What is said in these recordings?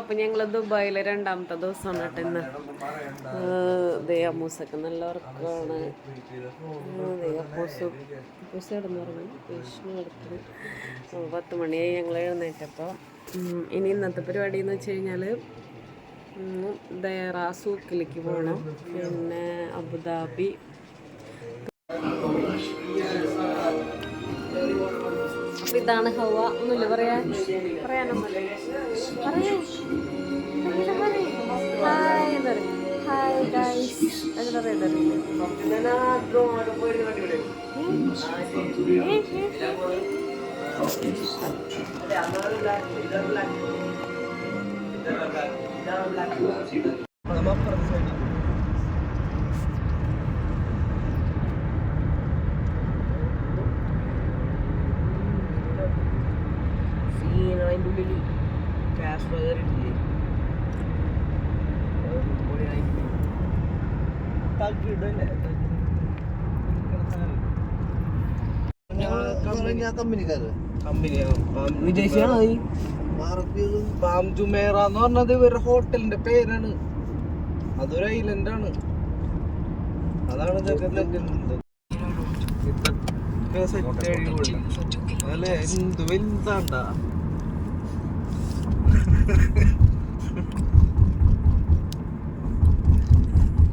അപ്പം ഞങ്ങൾ ദുബായിൽ രണ്ടാമത്തെ ദിവസമാണ് കേട്ടോ ഇന്ന്. അമ്മൂസൊക്കെ നല്ല ഉറക്കമാണ്. അപ്പൂസ് കിടന്നു പറഞ്ഞു, വിഷ്ണു എടുത്തു. 10 മണിയായി ഞങ്ങൾ എഴുന്നേറ്റപ്പോൾ. ഇനി ഇന്നത്തെ പരിപാടി എന്ന് വെച്ച് കഴിഞ്ഞാൽ ദയറ സൂക്കിലേക്ക് പോകണം, പിന്നെ അബുദാബി. അപ്പം ഇതാണ് ഹവ. ഒന്നുമില്ല പറയാനൊന്നുമില്ല. ഹായ് എന്ന് പറയും. ഹായ് ഗൈസ് അങ്ങനെ പറയുന്നറിയില്ല. അതിൻ്റെ ഉള്ളിൽ ക്യാഷ് കയറിയിട്ടില്ലേ? വിദേശിയാണോ? പാം ജുമേറ എന്ന് പറഞ്ഞത് ഇവരുടെ ഹോട്ടലിന്റെ പേരാണ്. അതൊരു ഐലൻഡാണ്. അതാണ് അല്ലേ? എന്ത് വലുതാണ്ടാ.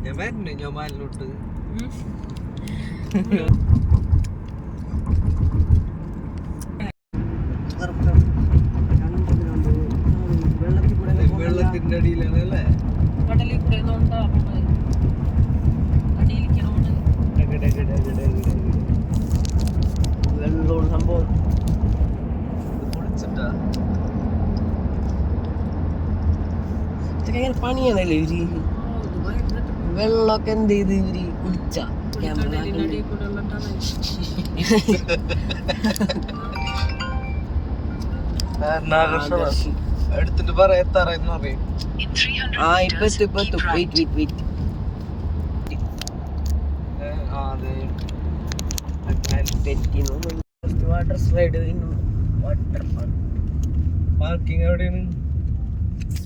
ഞാൻ വരണേ ഞൊമാലിലോട്ട്. വെള്ളത്തിന്റെ അടിയിലാണ് അല്ലേ? വെള്ളമുള്ള സംഭവം പൊളിച്ചിട്ടാ. പണിയാണല്ലേ ഇവര്. വെള്ളമൊക്കെ എന്ത് ചെയ്ത് ഇവര് കുടിച്ച എടുത്തിട്ട് പറയാ എത്താറെന്ന് പറയും. ആ ഇപ്പൊ wait water slide water parking എവിടെയാണ്?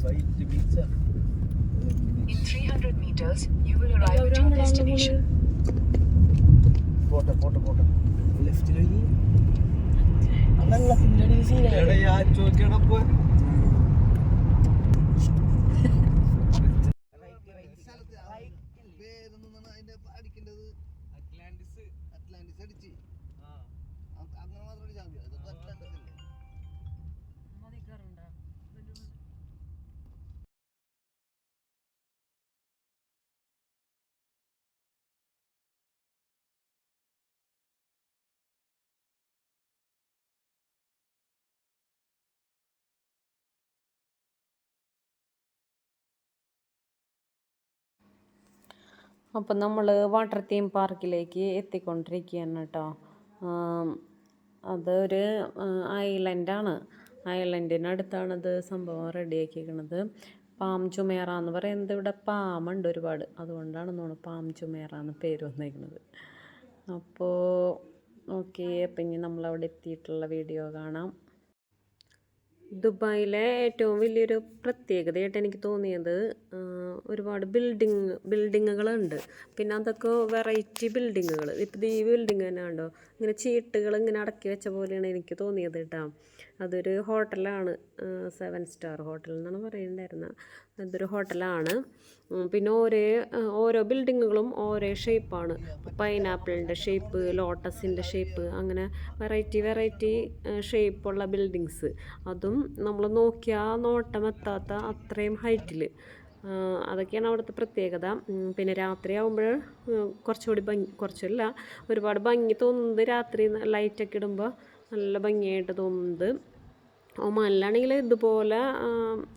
White beach. In 300 meters, you will arrive at your destination. പോട്ടെ ലെഫ്റ്റിലേക്ക് വെള്ളത്തിന്റെ അടിയിൽ ചോദിക്കണപ്പോ അറ്റ്ലാന്റിസ് അടിച്ച് അങ്ങനെ മാത്രം അടിച്ചാൽ മതി. അപ്പം നമ്മൾ വാട്ടർ തീം പാർക്കിലേക്ക് എത്തിക്കൊണ്ടിരിക്കുകയാണ് കേട്ടോ. അതൊരു ഐലൻഡാണ്. ഐലൻഡിനടുത്താണിത് സംഭവം റെഡിയാക്കിയിരിക്കുന്നത്. പാം ജുമേറ എന്ന് പറയുന്നത് ഇവിടെ പാമുണ്ട് ഒരുപാട്, അതുകൊണ്ടാണ് തോന്നുന്നു പാം ജുമേറ എന്ന് പേര് വന്നിരിക്കുന്നത്. അപ്പോൾ ഓക്കെ, അപ്പം ഇനി നമ്മളവിടെ എത്തിയിട്ടുള്ള വീഡിയോ കാണാം. ദുബായിലെ ഏറ്റവും വലിയൊരു പ്രത്യേകതയായിട്ട് എനിക്ക് തോന്നിയത് ഒരുപാട് ബിൽഡിങ്ങുകളുണ്ട്. പിന്നെ അതൊക്കെ വെറൈറ്റി ബിൽഡിങ്ങുകൾ. ഇപ്പോൾ ഈ ബിൽഡിങ് തന്നെ ഉണ്ടോ, ഇങ്ങനെ ചീട്ടുകൾ ഇങ്ങനെ അടക്കി വെച്ച പോലെയാണ് എനിക്ക് തോന്നിയത് കേട്ടോ. അതൊരു ഹോട്ടലാണ്, 7 സ്റ്റാർ ഹോട്ടൽ എന്നാണ് പറയുന്നുണ്ടായിരുന്നത്. അതൊരു ഹോട്ടലാണ്. പിന്നെ ഓരോ ബിൽഡിങ്ങുകളും ഓരോ ഷേപ്പാണ്. പൈനാപ്പിളിൻ്റെ ഷേപ്പ്, ലോട്ടസിൻ്റെ ഷേപ്പ്, അങ്ങനെ വെറൈറ്റി ഷേപ്പുള്ള ബിൽഡിങ്സ്. അതും നമ്മൾ നോക്കിയാൽ നോട്ടമെത്താത്ത അത്രയും ഹൈറ്റിൽ. അതൊക്കെയാണ് അവിടുത്തെ പ്രത്യേകത. പിന്നെ രാത്രിയാകുമ്പോൾ കുറച്ചുകൂടി കുറച്ചല്ല, ഒരുപാട് ഭംഗി തോന്നുന്നത് രാത്രി ലൈറ്റൊക്കെ ഇടുമ്പോൾ നല്ല ഭംഗിയായിട്ട് തോന്നുന്നത്. ഒമാനിലാണെങ്കിൽ ഇതുപോലെ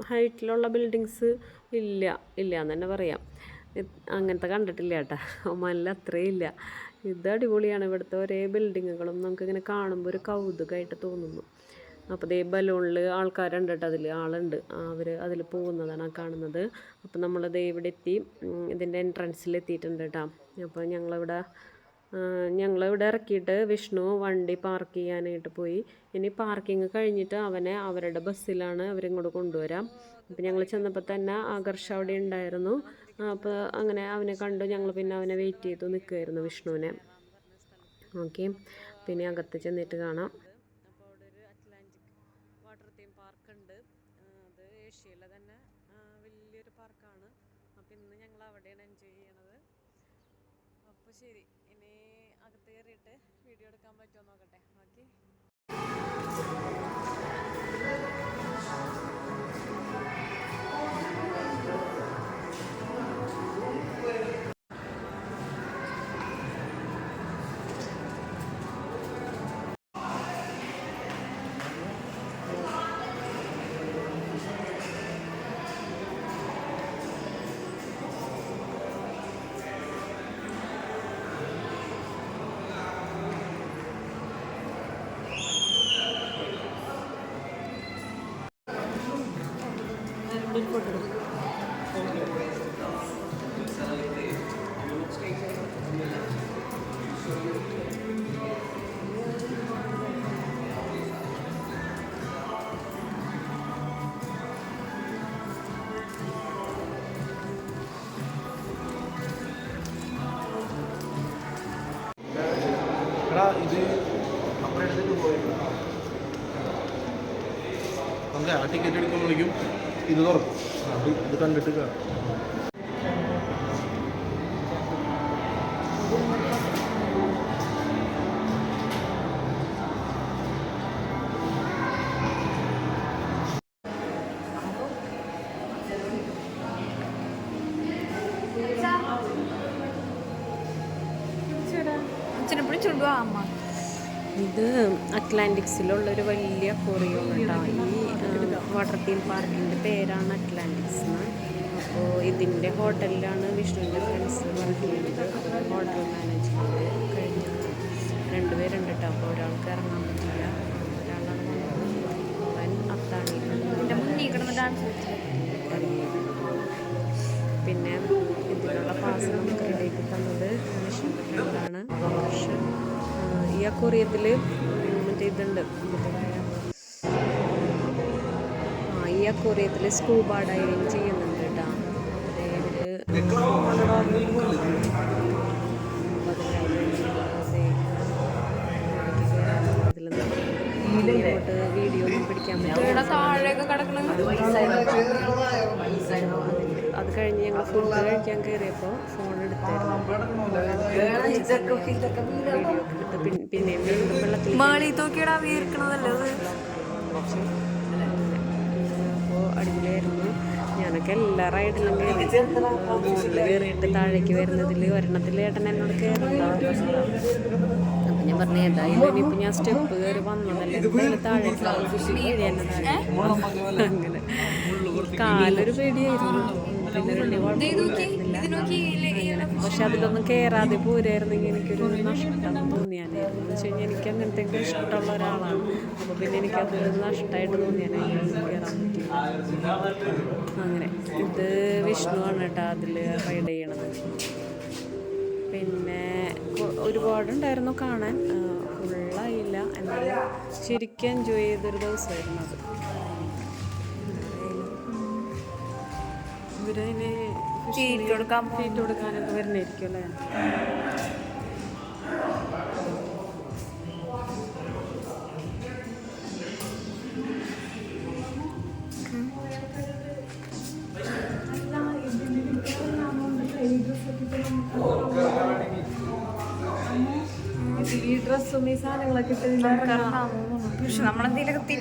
ഹൈറ്റിലുള്ള ബിൽഡിങ്സ് ഇല്ല എന്ന് തന്നെ പറയാം. അങ്ങനത്തെ കണ്ടിട്ടില്ല കേട്ടോ, ഒമാനിൽ അത്രയും ഇല്ല. ഇത് അടിപൊളിയാണ്. ഇവിടുത്തെ ഒരേ ബിൽഡിങ്ങുകളും നമുക്കിങ്ങനെ കാണുമ്പോൾ ഒരു കൗതുകമായിട്ട് തോന്നുന്നു. അപ്പോൾ ദേ ബലൂണിൽ ആൾക്കാരുണ്ട് കേട്ടോ, അതിൽ ആളുണ്ട്, അവർ അതിൽ പോകുന്നതാണ് കാണുന്നത്. അപ്പോൾ നമ്മൾ ദേ ഇവിടെ എത്തി, ഇതിൻ്റെ എൻട്രൻസിൽ എത്തിയിട്ടുണ്ട് കേട്ടോ. അപ്പോൾ ഞങ്ങളിവിടെ ഞങ്ങളിവിടെ ഇറക്കിയിട്ട് വിഷ്ണു വണ്ടി പാർക്ക് ചെയ്യാനായിട്ട് പോയി. ഇനി പാർക്കിംഗ് കഴിഞ്ഞിട്ട് അവനെ അവരുടെ ബസ്സിലാണ് അവരിങ്ങോട്ട് കൊണ്ടുവരാം. അപ്പോൾ ഞങ്ങൾ ചെന്നപ്പോൾ തന്നെ ആകർഷ അവിടെ ഉണ്ടായിരുന്നു. അപ്പോൾ അങ്ങനെ അവനെ കണ്ടു. ഞങ്ങൾ പിന്നെ അവനെ വെയിറ്റ് ചെയ്തു നിൽക്കുമായിരുന്നു വിഷ്ണുവിനെ. ഓക്കെ, പിന്നെ അകത്ത് ചെന്നിട്ട് കാണാം. അപ്പോൾ അവിടെ ഒരു അറ്റ്ലാന്റിക് വാട്ടർ തീം പാർക്ക് ഉണ്ട്. അത് ഏഷ്യയിലെ തന്നെ വലിയൊരു പാർക്കാണ്. അപ്പോൾ ഇന്ന് ഞങ്ങൾ അവിടെയാണ് എൻജോയ് ചെയ്യണത്. അപ്പോൾ ശരി, ഇനി അകത്ത് കയറിയിട്ട് വീഡിയോ എടുക്കാൻ പറ്റുമോ നോക്കട്ടെ. ഓക്കെ. ഇത് അപ്പുറം എടുത്തിട്ട് പോയത് നമുക്ക് ആ ടിക്കറ്റ് എടുക്കുമ്പോഴേക്കും ഇത് തുറക്കും. അത് ഇത് കണ്ടിട്ട് കാണാം. ഇത് അറ്റ്ലാന്റിക്സിലുള്ളൊരു വലിയ അക്വേറിയമാണ് കേട്ടോ. ഈ വാട്ടർ തീം പാർക്കിൻ്റെ പേരാണ് അറ്റ്ലാന്റിക്സ് എന്ന്. അപ്പോൾ ഇതിൻ്റെ ഹോട്ടലിലാണ് വിഷ്ണുവിൻ്റെ ഫ്രണ്ട്സ് വർക്ക് ചെയ്യുന്നത്. ഹോട്ടൽ മാനേജ്മെൻറ്റ് കഴിഞ്ഞ 2 പേരുണ്ട് കേട്ടോ. അപ്പോൾ ഒരാൾക്ക് ഇറങ്ങാൻ പറ്റില്ല. ഒരാളാണ് അവൻ അത്താണി. പിന്നെ ഇതിനുള്ള പാസ് നമുക്ക് റെഡിയാക്കി തന്നത് വിഷ്ണുവിൻ്റെ ഫ്രണ്ടാണ് ആകർഷ്. ഈ അക്വേറിയത്തിൽ മറ്റേ ഇതുണ്ട്, ഈ അക്വേറിയത്തിൽ സ്കൂബ ഡൈവിങ് ചെയ്യുന്നുണ്ട് കേട്ടോ. വീഡിയോ ഒന്നും പിടിക്കാൻ പറ്റില്ല. അത് കഴിഞ്ഞ് ഞങ്ങൾ ഫുഡ് കഴിക്കാൻ കയറിയപ്പോൾ ഫോൺ എടുത്തായിരുന്നു. പിന്നെ വെള്ളത്തിൽ അപ്പോൾ അടിപൊളിയായിരുന്നു. ഞാനൊക്കെ എല്ലാ റൈഡിലും കയറി. മുകളിൽ കയറിയിട്ട് താഴേക്ക് വരുന്നതിൽ ഒരെണ്ണത്തിൽ ഏട്ടൻ എന്നോട് കയറുണ്ടോ. അപ്പം ഞാൻ പറഞ്ഞു ഏതായാലും ഇനിയിപ്പോൾ ഞാൻ സ്റ്റെപ്പ് കയറി വന്നതല്ലേ, എന്തായാലും താഴേക്ക് അങ്ങനെ കാലൊരു പേടിയായിരുന്നു. പിന്നെ വലിയ കുഴപ്പമൊന്നുമില്ല. പക്ഷെ അതിലൊന്നും കയറാതെ പോരായിരുന്നെങ്കിൽ എനിക്കൊരു നഷ്ടം തോന്നിയാനായിരുന്നു. എന്ന് വെച്ച് കഴിഞ്ഞാൽ എനിക്ക് അങ്ങനത്തെയൊക്കെ ഇഷ്ടമുള്ള ഒരാളാണ്. അപ്പോൾ പിന്നെ എനിക്കത് നഷ്ടമായിട്ട് തോന്നിയാനായിരുന്നു കയറാൻ പറ്റിയത്. അങ്ങനെ ഇത് വിഷ്ണുവാണ് കേട്ടോ അതിൽ റൈഡ് ചെയ്യണത്. പിന്നെ ഒരുപാടുണ്ടായിരുന്നു കാണാൻ, ഫുള്ളായില്ല. എന്നാലും ശരിക്കും എൻജോയ് ചെയ്തൊരു ദിവസമായിരുന്നു അത്. ഇവരതിന് ഫീറ്റ് കൊടുക്കാനൊക്കെ വരുന്നതായിരിക്കും അല്ലേ. ഈ ഡ്രസ്സും ഈ സാധനങ്ങളൊക്കെ പക്ഷെ നമ്മളെന്തെങ്കിലുമൊക്കെ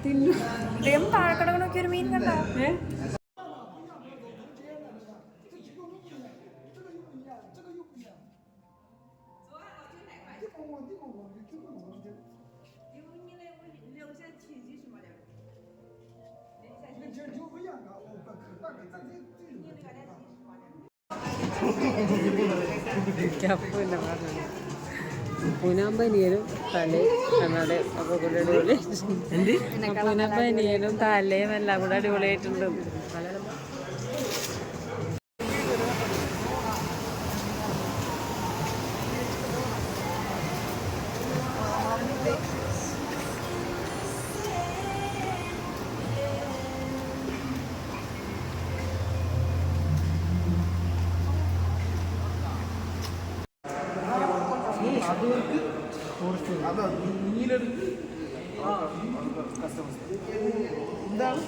തിന്നും താഴെ കിടക്കണൊക്കെ ഒരു മീൻ കണ്ടോ. പൂനാമ്പനിയനും തലയും എന്നാടെ ഒക്കെ കൂടെ അടിപൊളി. പൂനാമ്പനിയനും തലയും എല്ലാം കൂടെ അടിപൊളിയായിട്ടുണ്ട്. അതാ നീലെടുക്ക് എന്താണ്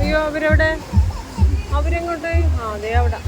അയ്യോ അവരവിടെ അവരെങ്ങോട്ട് അതെ അവിടെ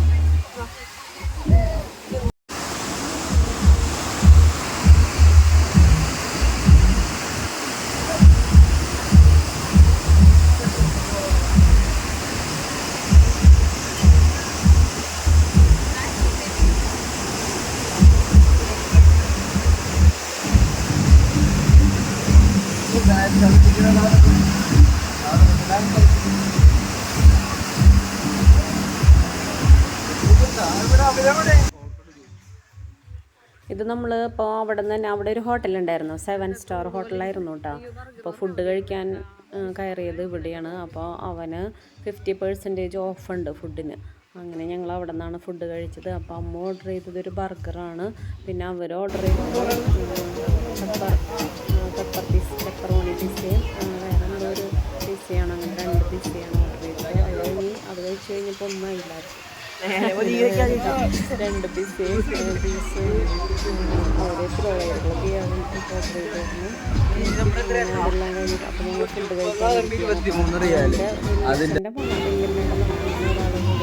ഇത് നമ്മൾ ഇപ്പോൾ അവിടെ നിന്ന് തന്നെ അവിടെ ഒരു ഹോട്ടലുണ്ടായിരുന്നു 7 സ്റ്റാർ ഹോട്ടലായിരുന്നു കേട്ടോ. അപ്പോൾ ഫുഡ് കഴിക്കാൻ കയറിയത് ഇവിടെയാണ്. അപ്പോൾ അവന് 50% ഓഫ് ഉണ്ട് ഫുഡിന്. അങ്ങനെ ഞങ്ങൾ അവിടെ നിന്നാണ് ഫുഡ് കഴിച്ചത്. അപ്പോൾ അമ്മ ഓർഡർ ചെയ്തത് ഒരു ബർഗറാണ്. പിന്നെ അവർ ഓർഡർ ചെയ്തത് പെപ്പറോണി പിസ്സയും വേറെ എന്തോ ഒരു പിസ്സയാണ്. അങ്ങനെ 2 പിസ്സയാണ് ഓർഡർ ചെയ്തത്. അത് കഴിച്ച് കഴിഞ്ഞപ്പോൾ ഒന്നും ആയില്ലായിരുന്നു. 2 പിസ്സയും പീസ് അവിടെ ത്രോകളൊക്കെയാണ് ഓർഡർ ചെയ്തിരുന്നു. അതെല്ലാം കഴിഞ്ഞിട്ട് അപ്പോൾ ഞങ്ങൾ ഫുഡ് കഴിക്കാൻ അതിൻ്റെ ഒരാളും കൂടി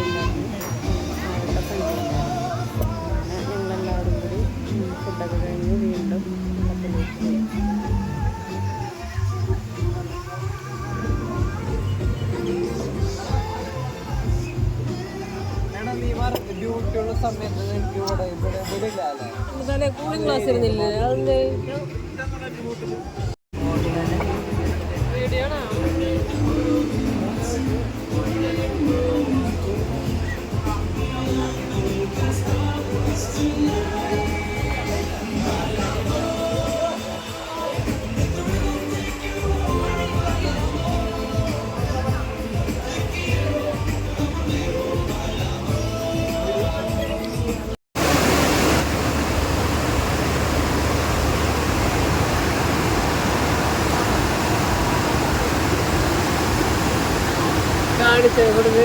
ഉണ്ടായിരുന്നു. അവരുടെ ഫ്രണ്ടിലാണ്. ഞങ്ങളെല്ലാവരും കൂടി ഫുഡൊക്കെ കഴിഞ്ഞ് വീണ്ടും ഹോട്ടലിലേക്ക് പോയി. ഡ്യൂട്ടിയുള്ള സമയത്ത് എനിക്ക് ഇവിടെ കൂളിംഗ് ക്ലാസ് ഇരുന്നില്ലേ? അതെന്തേ വീഡിയോ ആണോ? കാണിച്ചത് ഇവിടുന്ന്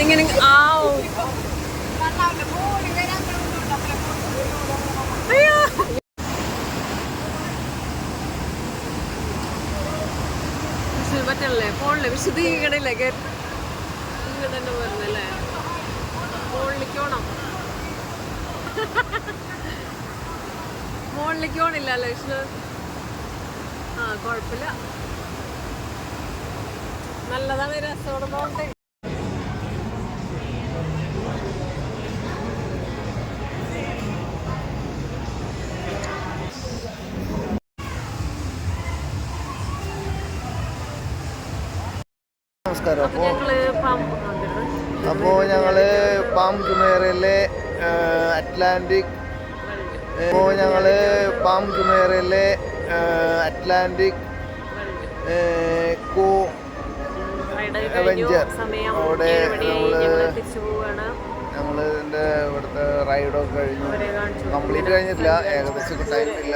ഇങ്ങനെ പറ്റല്ലേ ഫോണില് വിശദീകരിക്കണില്ലേ? ഇങ്ങനെ തന്നെ വരുന്നല്ലേ? മോളിലേക്ക് പോണം. മോളിലേക്ക് പോണില്ല അല്ലേ വിഷ്ണു? കുഴപ്പമില്ല, നല്ലതാണ്, രസത്തോടെ പോകട്ടെ. നമസ്കാരം. അപ്പോൾ ഞങ്ങള് പാം ജുമേറയിലെ അറ്റ്ലാന്റിക് കോ അവഞ്ചർ അവിടെ ഞങ്ങൾ ഇതിൻ്റെ ഇവിടുത്തെ റൈഡൊക്കെ കഴിഞ്ഞു. കംപ്ലീറ്റ് കഴിഞ്ഞിട്ടില്ല, ഏകദേശം ടൈമില്ല.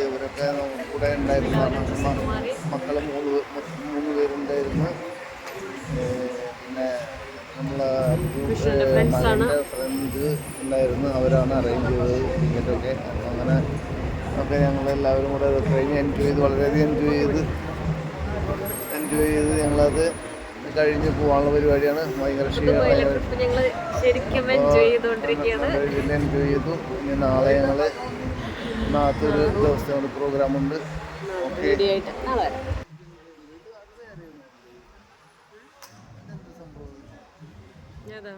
ഇവരൊക്കെ കൂടെ ഉണ്ടായിരുന്നു. മക്കൾ 3 പേരുണ്ടായിരുന്നു. പിന്നെ നമ്മളെ മകൻ്റെ ഫ്രണ്ട് ഉണ്ടായിരുന്നു. അവരാണ് അറേഞ്ച് ചെയ്തത് ടിക്കറ്റൊക്കെ. അപ്പം അങ്ങനെ ഒക്കെ ഞങ്ങളെല്ലാവരും കൂടെ അത് കഴിഞ്ഞ് എൻജോയ് ചെയ്ത്, വളരെയധികം എൻജോയ് ചെയ്ത് ഞങ്ങളത് കഴിഞ്ഞ് പോകാനുള്ള പരിപാടിയാണ്. ഭയങ്കര ശരിക്കും എൻജോയ് ചെയ്തു. ഇനി നാളെ ഞങ്ങൾ നാളത്തെ ഒരു ദിവസത്തെ പ്രോഗ്രാം ഉണ്ട്. റെഡി ആയിട്ട് നാളെ വരാം. ഏതാ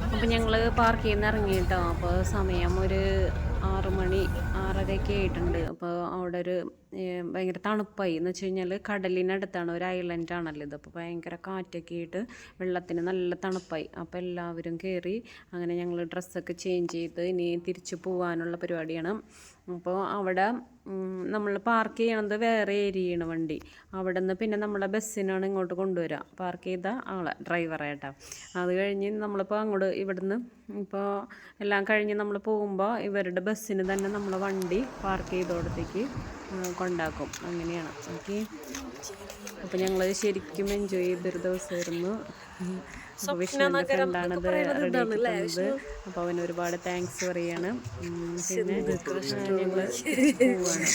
അപ്പോൾ ഞങ്ങൾ പാർക്കിൽ നിന്ന് ഇറങ്ങി കേട്ടോ. അപ്പോൾ സമയം ഒരു 6 മണി 6:30 ആയിട്ടുണ്ട്. അപ്പോൾ അവിടെ ഒരു ഭയങ്കര തണുപ്പായി എന്ന് വെച്ച് കഴിഞ്ഞാൽ കടലിനടുത്താണ്, ഒരു ഐലൻഡാണല്ലോ ഇത്. അപ്പോൾ ഭയങ്കര കാറ്റൊക്കെ ആയിട്ട് വെള്ളത്തിന് നല്ല തണുപ്പായി. അപ്പോൾ എല്ലാവരും കയറി. അങ്ങനെ ഞങ്ങൾ ഡ്രസ്സൊക്കെ ചേഞ്ച് ചെയ്ത് ഇനി തിരിച്ചു പോകാനുള്ള പരിപാടിയാണ്. അപ്പോൾ അവിടെ നമ്മൾ പാർക്ക് ചെയ്യണത് വേറെ ഏരിയയാണ് വണ്ടി. അവിടെ നിന്ന് പിന്നെ നമ്മളെ ബസ്സിനാണ് ഇങ്ങോട്ട് കൊണ്ടുവരിക, പാർക്ക് ചെയ്ത ആളെ ഡ്രൈവറായിട്ടാ. അത് കഴിഞ്ഞ് നമ്മളിപ്പോൾ അങ്ങോട്ട് ഇവിടുന്ന് ഇപ്പോൾ എല്ലാം കഴിഞ്ഞ് നമ്മൾ പോകുമ്പോൾ ഇവരുടെ ബസ്സിന് തന്നെ നമ്മളെ വണ്ടി പാർക്ക് ചെയ്തോടത്തേക്ക് കൊണ്ടാക്കും. അങ്ങനെയാണ്. ഓക്കെ, അപ്പോൾ ഞങ്ങൾ ശരിക്കും എൻജോയ് ചെയ്തൊരു ദിവസമായിരുന്നു. വിഷ്ണുവിൻ്റെ ഫ്രണ്ടാണത് റെഡി ആക്കുന്നത്. അപ്പോൾ അവന് ഒരുപാട് താങ്ക്സ് പറയാണ്. പിന്നെ ഞങ്ങൾ പോവാണ്.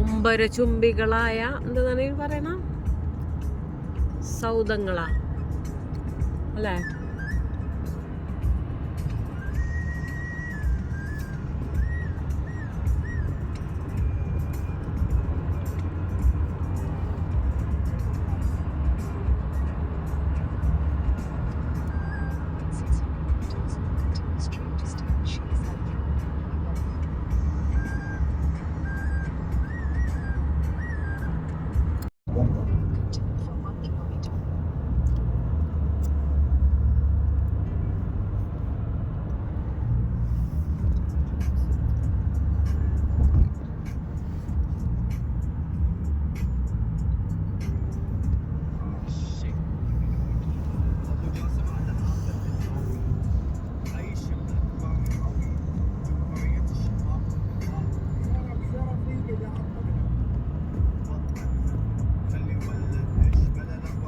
അമ്പരചുംബികളായ എന്താണ് പറയണ സൗധങ്ങളാ അല്ലേ?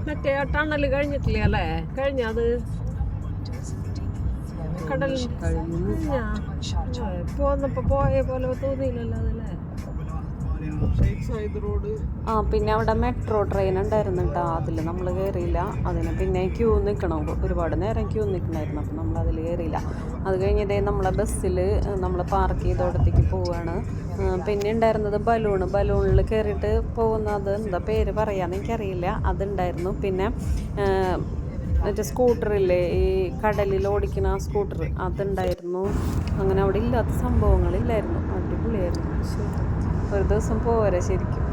മറ്റേ ടണൽ കഴിഞ്ഞിട്ടില്ല അല്ലേ? കഴിഞ്ഞത് കടലിൽ പോന്നപ്പോ പോയ പോലെ തോന്നിയില്ലല്ലോ അതല്ലേ? പിന്നെ അവിടെ മെട്രോ ട്രെയിൻ ഉണ്ടായിരുന്നു കേട്ടോ. അതിൽ നമ്മൾ കയറിയില്ല. അതിന് പിന്നെ ക്യൂ നിൽക്കണം, ഒരുപാട് നേരം ക്യൂ നിൽക്കണമായിരുന്നു. അപ്പം നമ്മൾ അതിൽ കയറിയില്ല. അത് കഴിഞ്ഞതേ നമ്മളെ ബസ്സിൽ നമ്മൾ പാർക്ക് ചെയ്തോടത്തേക്ക് പോവുകയാണ്. പിന്നെ ഉണ്ടായിരുന്നത് ബലൂണിൽ കയറിയിട്ട് പോകുന്നത്, എന്താ പേര് പറയാമെന്ന് എനിക്കറിയില്ല, അതുണ്ടായിരുന്നു. പിന്നെ മറ്റേ സ്കൂട്ടറില്ലേ, ഈ കടലിൽ ഓടിക്കുന്ന ആ സ്കൂട്ടർ, അതുണ്ടായിരുന്നു. അങ്ങനെ അവിടെ ഇല്ലാത്ത സംഭവങ്ങളില്ലായിരുന്നു. അടിപൊളിയായിരുന്നു. ഒരു ദിവസം പോരാ ശരിക്കും,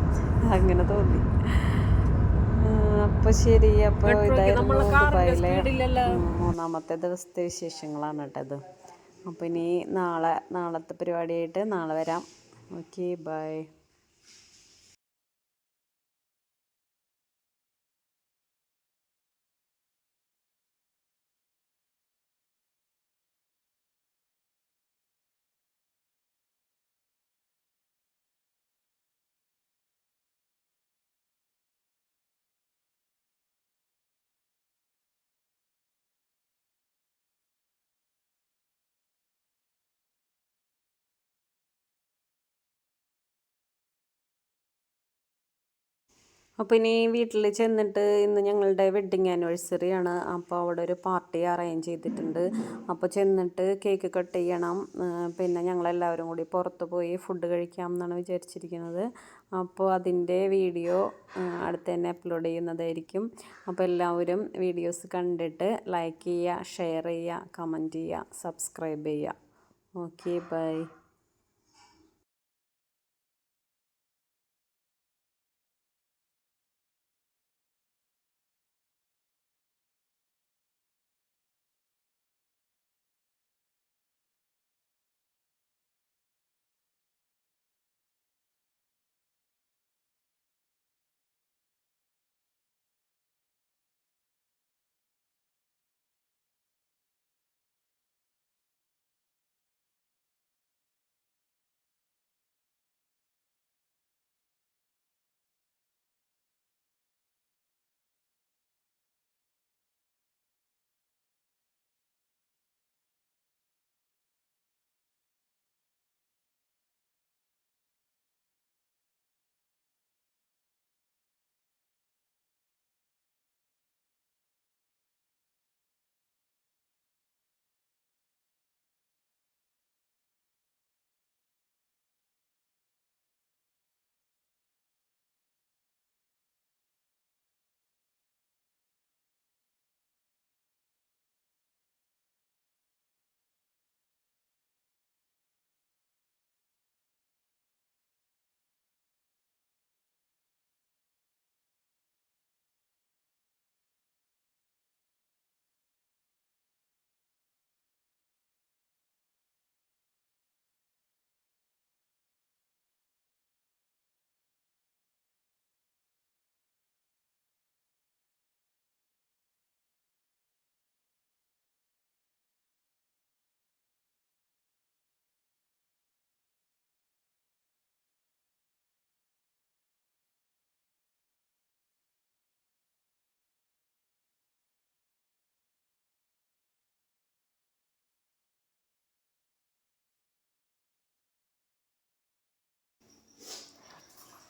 അങ്ങനെ തോന്നി. അപ്പോൾ ശരി, അപ്പോൾ ഇതായിരുന്നു ദുബായിലെ 3ാമത്തെ ദിവസത്തെ വിശേഷങ്ങളാണ് കേട്ടത്. അപ്പോൾ ഇനി നാളത്തെ പരിപാടിയായിട്ട് നാളെ വരാം. Okay, bye. അപ്പോൾ ഇനി വീട്ടിൽ ചെന്നിട്ട് ഇന്ന് ഞങ്ങളുടെ വെഡ്ഡിങ് ആനിവേഴ്സറി ആണ്. അപ്പോൾ അവിടെ ഒരു പാർട്ടി അറേഞ്ച് ചെയ്തിട്ടുണ്ട്. അപ്പോൾ ചെന്നിട്ട് കേക്ക് കട്ട് ചെയ്യണം. പിന്നെ ഞങ്ങളെല്ലാവരും കൂടി പുറത്ത് പോയി ഫുഡ് കഴിക്കാം എന്നാണ് വിചാരിച്ചിരിക്കുന്നത്. അപ്പോൾ അതിൻ്റെ വീഡിയോ അടുത്ത് തന്നെ അപ്ലോഡ് ചെയ്യുന്നതായിരിക്കും. അപ്പോൾ എല്ലാവരും വീഡിയോസ് കണ്ടിട്ട് ലൈക്ക് ചെയ്യുക, ഷെയർ ചെയ്യുക, കമൻറ്റ് ചെയ്യുക, സബ്സ്ക്രൈബ് ചെയ്യുക. Okay, bye.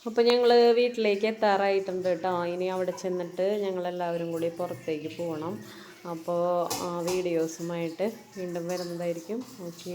അപ്പോൾ ഞങ്ങൾ വീട്ടിലേക്ക് എത്താറായിട്ടുണ്ട് കേട്ടോ. ഇനി അവിടെ ചെന്നിട്ട് ഞങ്ങളെല്ലാവരും കൂടി പുറത്തേക്ക് പോകണം. അപ്പോൾ വീഡിയോസുമായിട്ട് വീണ്ടും വരുന്നതായിരിക്കും. ഓക്കെ.